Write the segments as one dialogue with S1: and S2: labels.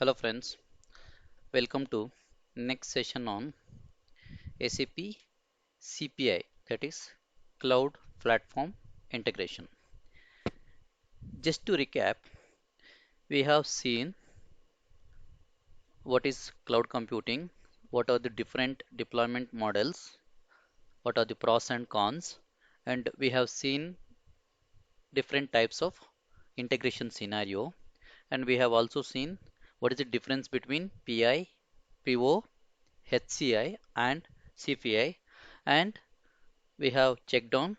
S1: Hello friends, welcome to next session on SAP CPI, that is Cloud Platform Integration. Just to recap, we have seen what is cloud computing, what are the different deployment models, what are the pros and cons, and we have seen different types of integration scenario, and we have also seen what is the difference between PI, PO, HCI and CPI, and we have checked on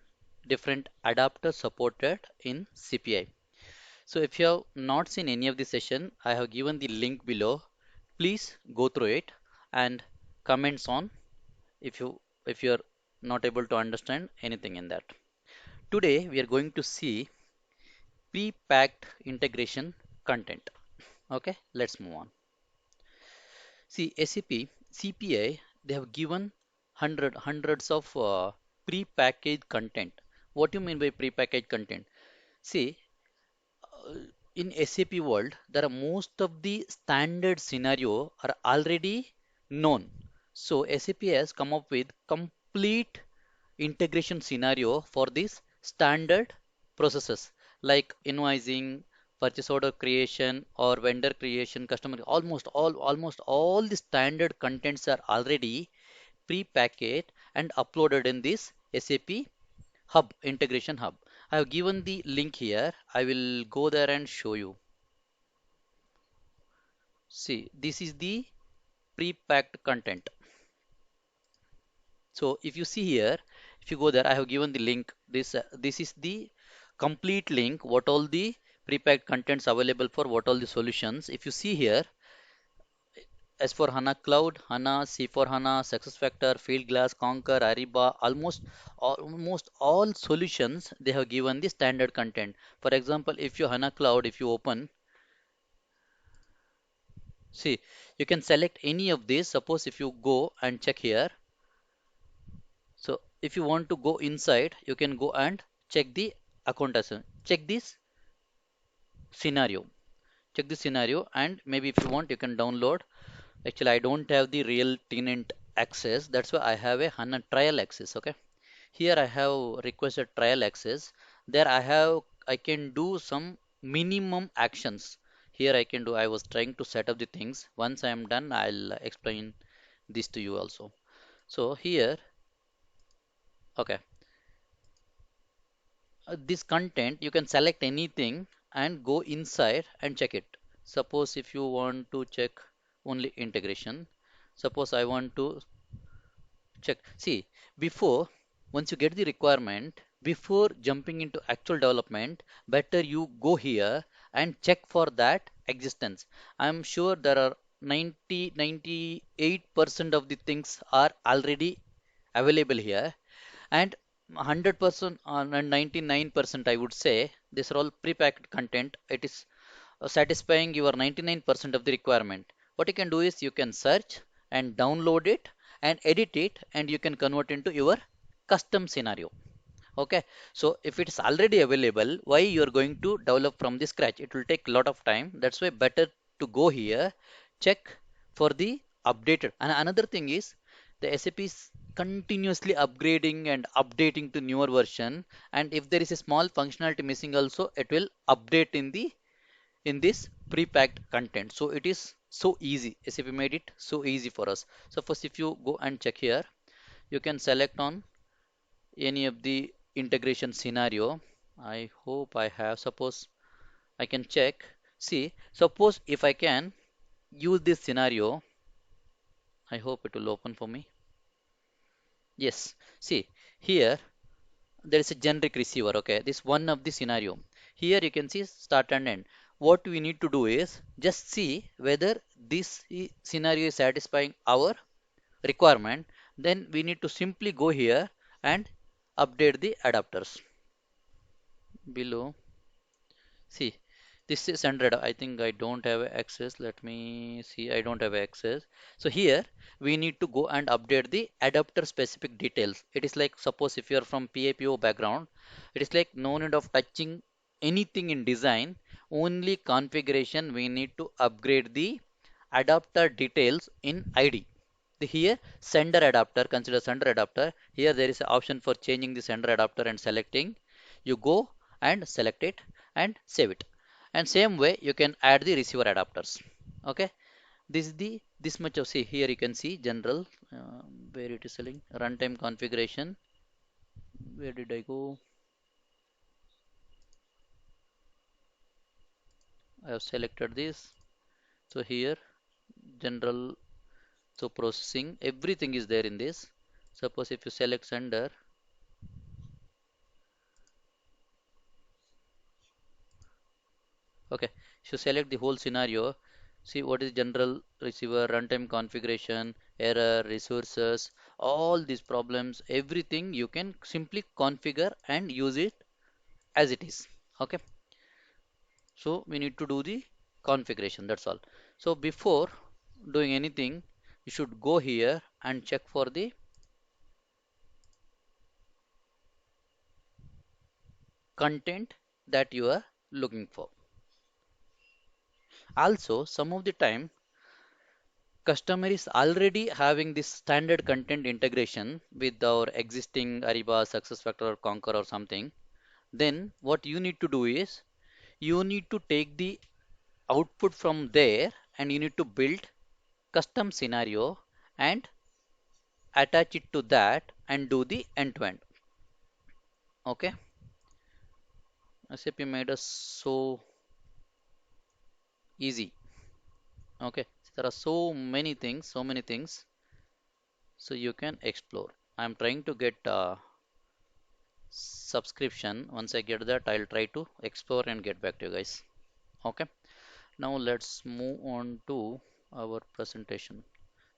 S1: different adapters supported in CPI. So if you have not seen any of the session, I have given the link below. Please go through it and comments on if you are not able to understand anything in that. Today we are going to see pre-packed integration content. Okay, let's move on. See, SAP CPI, they have given hundreds of pre-packaged content. What do you mean by pre-packaged content? See, uh, in SAP world, there are most of the standard scenario are already known. So SAP has come up with complete integration scenario for these standard processes like invoicing, purchase order creation or vendor creation, customer almost all the standard contents are already pre-packaged and uploaded in this SAP Hub integration hub. I have given the link here. I will go there and show you. See, this is the pre-packed content. So if you see here, if you go there, I have given the link. This is the complete link. What all the pre-packed contents available for what all the solutions. If you see here, as for HANA Cloud, HANA, C4 HANA, SuccessFactor, Fieldglass, Concur, Ariba, almost all solutions they have given the standard content. For example, if you HANA Cloud, if you open, see, you can select any of these. Suppose if you go and check here, so if you want to go inside, you can go and check the account as well. Check this scenario. Check this scenario, and maybe if you want, you can download. Actually, I don't have the real tenant access. That's why I have a HANA trial access. Okay. Here I have requested trial access. There I can do some minimum actions. Here I can do, I was trying to set up the things. Once I am done, I'll explain this to you also. So here, okay, this content, you can select anything and go inside and check it. Suppose if you want to check only integration, suppose I want to check. See, before, once you get the requirement, before jumping into actual development, better you go here and check for that existence. I'm sure there are 98% of the things are already available here, and 100% and 99% I would say these are all prepacked content. It is satisfying your 99% of the requirement. What you can do is you can search and download it and edit it, and you can convert into your custom scenario. Okay, so if it is already available, why you are going to develop from the scratch? It will take a lot of time. That's why better to go here, check for the updated. And another thing is the SAP is continuously upgrading and updating to newer version. And if there is a small functionality missing also, it will update in this pre-packed content. So it is so easy. SAP made it so easy for us. So first, if you go and check here, you can select on any of the integration scenario. I hope I have. Suppose I can check. See, suppose if I can use this scenario, I hope it will open for me. Yes. See, here there is a generic receiver. Okay, this one of the scenario. Here you can see start and end. What we need to do is just see whether this scenario is satisfying our requirement. Then we need to simply go here and update the adapters below. See, this is 100. I think I don't have access. Let me see. I don't have access. So here we need to go and update the adapter specific details. It is like, suppose if you are from PAPO background, it is like no need of touching anything in design. Only configuration we need to upgrade the adapter details in ID. Here sender adapter, consider sender adapter. Here there is an option for changing the sender adapter and selecting. You go and select it and save it. And same way you can add the receiver adapters. Okay. This is the this much of, see here you can see general, where it is selling runtime configuration. Where did I go? I have selected this. So here general, so processing, everything is there in this. Suppose if you select sender, okay, so select the whole scenario. See what is general, receiver, runtime configuration, error, resources, all these problems, everything you can simply configure and use it as it is. Okay, so we need to do the configuration, that's all. So before doing anything, you should go here and check for the content that you are looking for. Also, some of the time customer is already having this standard content integration with our existing Ariba, SuccessFactors, or Concur or something. Then what you need to do is you need to take the output from there and you need to build custom scenario and attach it to that and do the end-to-end. Okay, SAP made us so easy. Okay, there are so many things, so you can explore. I'm trying to get subscription. Once I get that, I'll try to explore and get back to you guys. Okay, now let's move on to our presentation.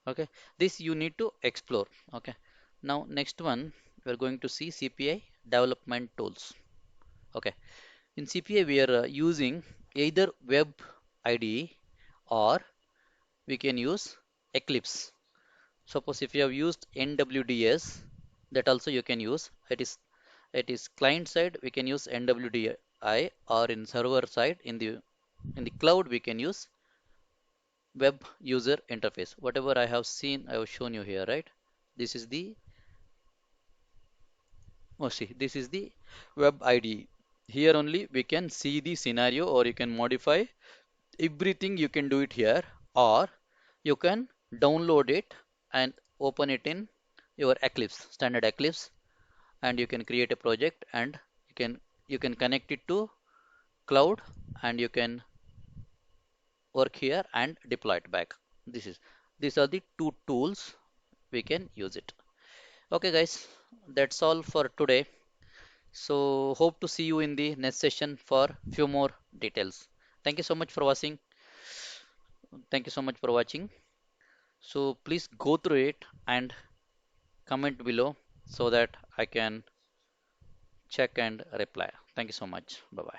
S1: Okay, this you need to explore. Okay, now next one we're going to see CPI development tools. Okay, in CPI we are using either web IDE or we can use Eclipse. Suppose if you have used NWDS, that also you can use. It is client side we can use NWDI, or in server side in the cloud we can use web user interface. Whatever I have seen, I have shown you here, right? This is the, oh see, this is the web IDE. Here only we can see the scenario, or you can modify everything. You can do it here, or you can download it and open it in your Eclipse, standard Eclipse, and you can create a project and you can connect it to cloud and you can work here and deploy it back. These are the two tools we can use it. Okay guys, that's all for today. So hope to see you in the next session for few more details. Thank you so much for watching. Thank you so much for watching. So please go through it and comment below so that I can check and reply. Thank you so much. Bye bye.